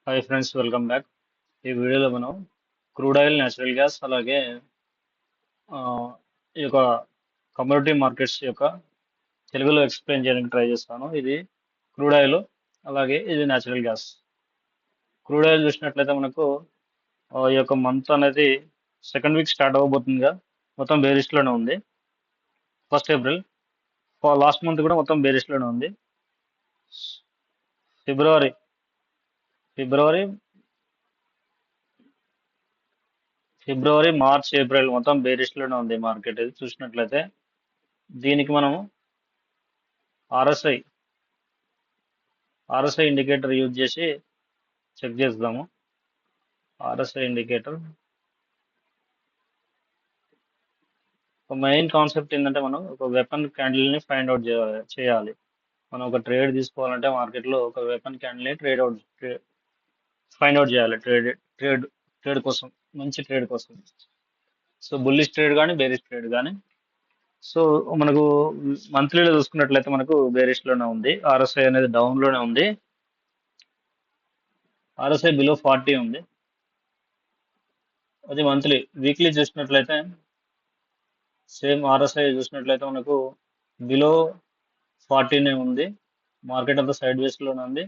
Hi friends, welcome back. ఈ వీడియోలో మనం క్రూడ్ ఆయిల్, న్యాచురల్ గ్యాస్, అలాగే ఆ, ఈ యొక్క కమోడిటీ మార్కెట్స్ యొక్క తెలుగులో ఎక్స్ప్లెయిన్ చేయడానికి ట్రై చేస్తాను. ఇది క్రూడ్ ఆయిల్, అలాగే ఇది న్యాచురల్ గ్యాస్. క్రూడ్ ఆయిల్ చూసినట్లయితే మనకు ఈ యొక్క మంత్ అనేది సెకండ్ వీక్ స్టార్ట్ అవ్వబోతుందిగా, మొత్తం బేరిష్ లోనే ఉంది. ఫస్ట్ ఏప్రిల్, లాస్ట్ మంత్ కూడా మొత్తం బేరిష్ లోనే ఉంది. ఫిబ్రవరి ఫిబ్రవరి ఫిబ్రవరి, మార్చ్, ఏప్రిల్ మొత్తం బేరిష్ లోనే ఉంది మార్కెట్. ఇది చూసినట్లయితే దీనికి మనం ఆర్ఎస్ఐ ఆర్ఎస్ఐ ఇండికేటర్ యూజ్ చేసి చెక్ చేద్దాము. ఆర్ఎస్ఐ ఇండికేటర్ ఒక మెయిన్ కాన్సెప్ట్ ఏంటంటే, మనం ఒక వెపన్ క్యాండిల్ ని ఫైండ్ అవుట్ చేయాలి. మనం ఒక ట్రేడ్ తీసుకోవాలంటే మార్కెట్ లో ఒక వెపన్ క్యాండిల్ ని ఫైండ్ అవుట్ చేయాలి. ట్రేడ్ ట్రేడ్ కోసం, మంచి ట్రేడ్ కోసం. సో బుల్లిష్ ట్రేడ్ కానీ, బేరిష్ ట్రేడ్ కానీ. సో మనకు మంత్లీలో చూసుకున్నట్లయితే మనకు బేరిష్ లోనే ఉంది. ఆర్ఎస్ఐ అనేది డౌన్ లోనే ఉంది. ఆర్ఎస్ఐ బిలో 40 ఉంది. అది మంత్లీ. వీక్లీ చూసినట్లయితే సేమ్ ఆర్ఎస్ఐ చూసినట్లయితే మనకు బిలో 40 ఉంది. మార్కెట్ అంతా సైడ్ వేస్ లోనే ఉంది.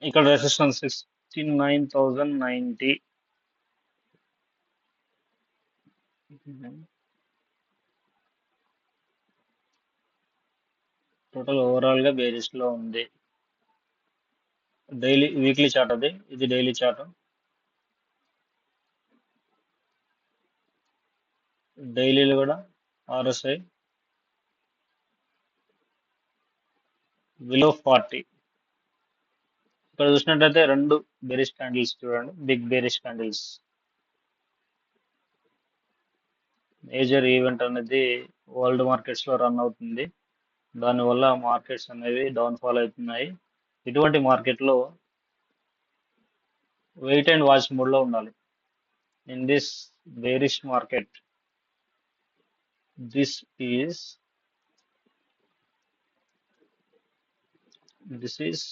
ఇక్కడ రెసిస్టెన్స్ 69,090. టోటల్ ఓవరాల్ గా బేరిష్ లో ఉంది. వీక్లీ చార్ట్ అది, ఇది డైలీ చార్ట్. డైలీలో కూడా ఆర్ఎస్ఐ బిలో 40. ఇక్కడ చూసినట్లయితే రెండు బేరిష్ క్యాండిల్స్ చూడండి, big bearish candles. Major event అనేది వరల్డ్ మార్కెట్స్ లో రన్ అవుతుంది. దానివల్ల మార్కెట్స్ అనేవి డౌన్ ఫాల్ అవుతున్నాయి. ఇటువంటి మార్కెట్ లో వెయిట్ అండ్ వాచ్ మోడ్ లో ఉండాలి. In this bearish market, this is this is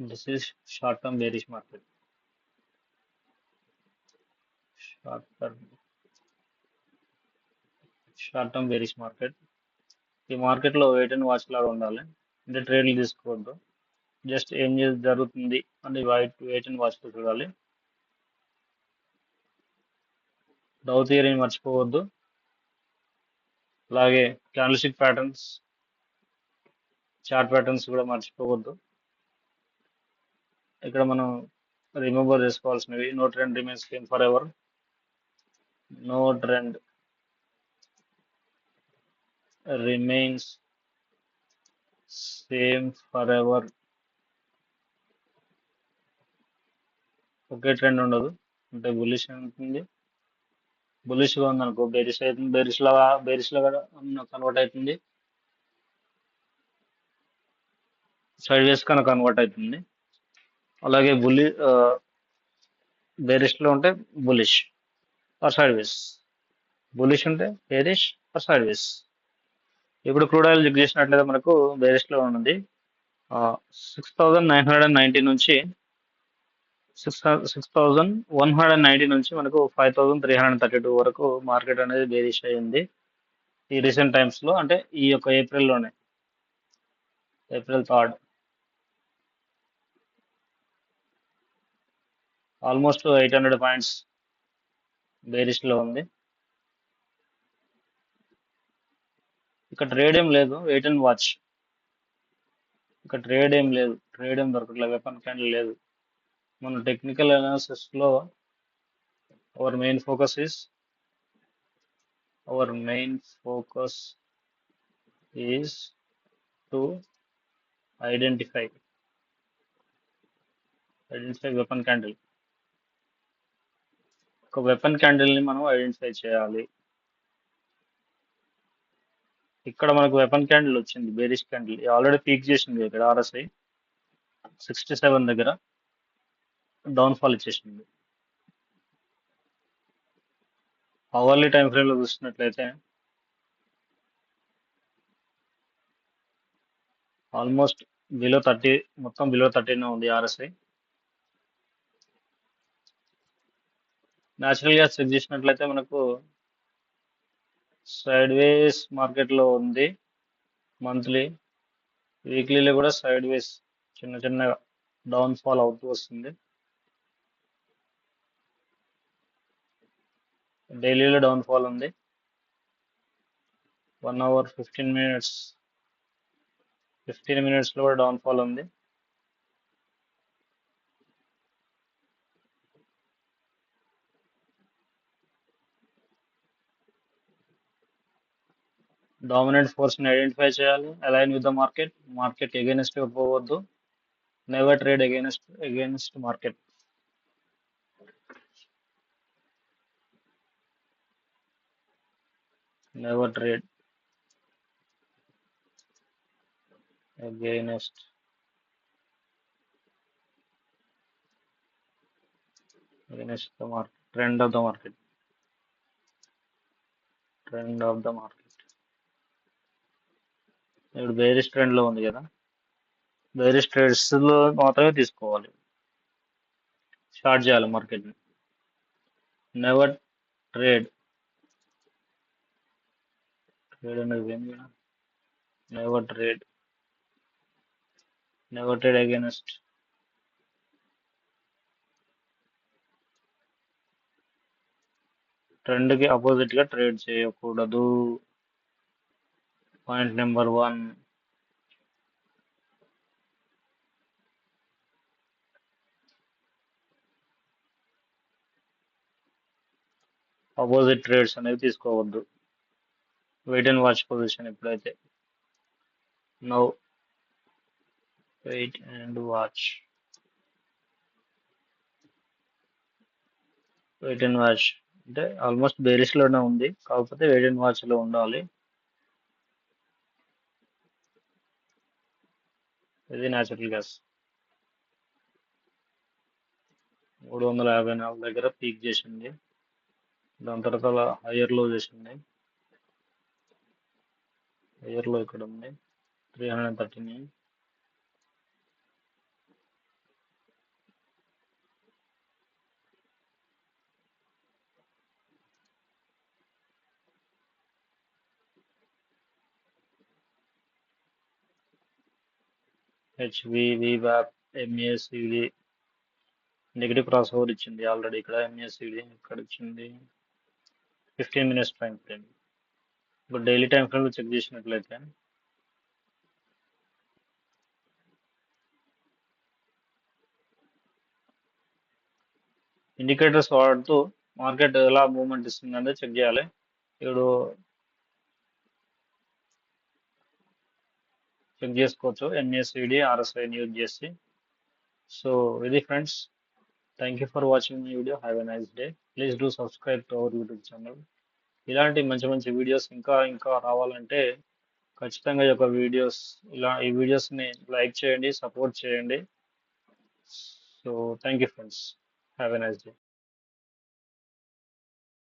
this is short term bearish market. Short term short term bearish market. ఈ మార్కెట్ లో వెయిట్ అండ్ వాచ్ లాగా ఉండాలి. అంటే ట్రేడ్లు తీసుకోవద్దు. జస్ట్ ఏం జరుగుతుంది అని వెయిట్ అండ్ వాచ్ లో చూడాలి. డౌ థియరీని మర్చిపోవద్దు. అలాగే క్యాండిల్స్టిక్ ప్యాటర్న్స్, చార్ట్ ప్యాటర్న్స్ కూడా మర్చిపోవద్దు. ఇక్కడ మనం రిమెంబర్ చేసుకోవాల్సినవి: no trend remains same forever. No trend remains same forever. ఒకే ట్రెండ్ ఉండదు. అంటే బులిష్ ఉంటుంది, బులిష్ గా ఉందనుకో బేరిష్ అవుతుంది, బేరిష్ లాగా కన్వర్ట్ అవుతుంది, సైడ్ వేస్ కన్నా కన్వర్ట్ అవుతుంది. అలాగే బేరిష్ లో ఉంటే bullish or sideways, bullish ఉంటే బేరిష్ ఆర్ సైడ్ వేస్. ఇప్పుడు క్రూడ్ ఆయిల్ చెక్ చేసినట్లయితే మనకు బేరిష్ లో ఉన్నది. 6,990 నుంచి 6,190 నుంచి మనకు 5,332 వరకు మార్కెట్ అనేది బేరిష్ అయ్యింది ఈ రీసెంట్ టైమ్స్ లో. అంటే ఈ యొక్క ఏప్రిల్లోనే, April 3rd. Almost 800 points bearish లో ఉంది. ఇక్కడ ట్రేడ్ ఏం లేదు, వెయిట్ అండ్ వాచ్. ఇక్కడ ట్రేడ్ ఏం లేదు, ట్రేడ్ ఏం దొరకట్లేదు, వెపన్ క్యాండిల్ లేదు. మన టెక్నికల్ అనాలిసిస్ లో our main focus is our main focus is to identify weapon candle. ఒక వెపన్ క్యాండిల్ ని మనం ఐడెంటిఫై చేయాలి. ఇక్కడ మనకు వెపన్ క్యాండిల్ వచ్చింది, బేరిష్ క్యాండిల్ ఆల్రెడీ పీక్ చేసింది. ఇక్కడ ఆర్ఎస్ఐ 67 దగ్గర డౌన్ ఫాల్ ఇచ్చేసింది. అవర్లీ టైం ఫ్రేమ్ లో చూసినట్లయితే ఆల్మోస్ట్ బిలో 30, మొత్తం బిలో 13 ఉంది ఆర్ఎస్ఐ. న్యాచురల్ గ్యాస్ చెక్ చేసినట్లయితే మనకు సైడ్ వేస్ మార్కెట్ లో ఉంది. మంత్లీ, వీక్లీలో కూడా సైడ్ వేస్ చిన్న చిన్న డౌన్ ఫాల్ అవుతూ వస్తుంది. డైలీలో డౌన్ ఫాల్ ఉంది. 1 అవర్ 15 మినిట్స్ లో కూడా డౌన్ ఫాల్ ఉంది. డామినెంట్ ఫోర్స్ ని ఐడెంటిఫై చేయాలి. Align with the market. Market against పోవద్దు. Never trade against market. Never trade against the market. Trend of the market. Trend of the market. ఇప్పుడు bearish trend లో ఉంది కదా, బేరిష్ ట్రేడ్స్ లో మాత్రమే తీసుకోవాలి. స్టార్ట్ చేయాలి మార్కెట్ ని. Never trade. ట్రేడ్ అనేది ఏం చేయాలి? Never trade. Never trade against. Trend కి అపోజిట్ గా ట్రేడ్ చేయకూడదు. Point number 1. అపోజిట్ ట్రేడ్స్ అనేవి తీసుకోవద్దు. వెయిట్ అండ్ వాచ్ పొజిషన్ ఎప్పుడైతే. Now wait and watch. Wait and watch అంటే ఆల్మోస్ట్ బేరిష్ లోనే ఉంది, కాకపోతే వెయిట్ అండ్ వాచ్ లో ఉండాలి. ఇది న్యాచురల్ గ్యాస్ 354 దగ్గర పీక్ చేసింది. దాని తర్వాత హయ్యర్ లో చేసింది. హయ్యర్ లో ఇక్కడ ఉంది 339. హెచ్వి, వివాప్, ఎంఏసిడి నెగిటివ్ క్రాస్ ఓవర్ ఇచ్చింది ఆల్రెడీ. ఇక్కడ ఎంఏసిడి ఇక్కడ ఇచ్చింది 15 మినిట్స్ టైం ఫ్రేమ్. ఇప్పుడు డైలీ టైం ఫ్రేమ్ లో చెక్ చేసినట్లయితే ఇండికేటర్స్ వాడుతూ మార్కెట్ ఎలా మూవ్మెంట్ ఇస్తుంది అనేది చెక్ చేయాలి. ఇప్పుడు చెక్ చేసుకోవచ్చు ఎన్ఏసిడి, ఆర్ఎస్ఐని యూజ్ చేసి. సో ఇది friends. Thank you for watching my video. Have a nice day. Please do subscribe to our YouTube channel. ఇలాంటి మంచి మంచి వీడియోస్ ఇంకా ఇంకా రావాలంటే ఖచ్చితంగా ఈ వీడియోస్ని లైక్ చేయండి, సపోర్ట్ చేయండి. So thank you friends. Have a nice day.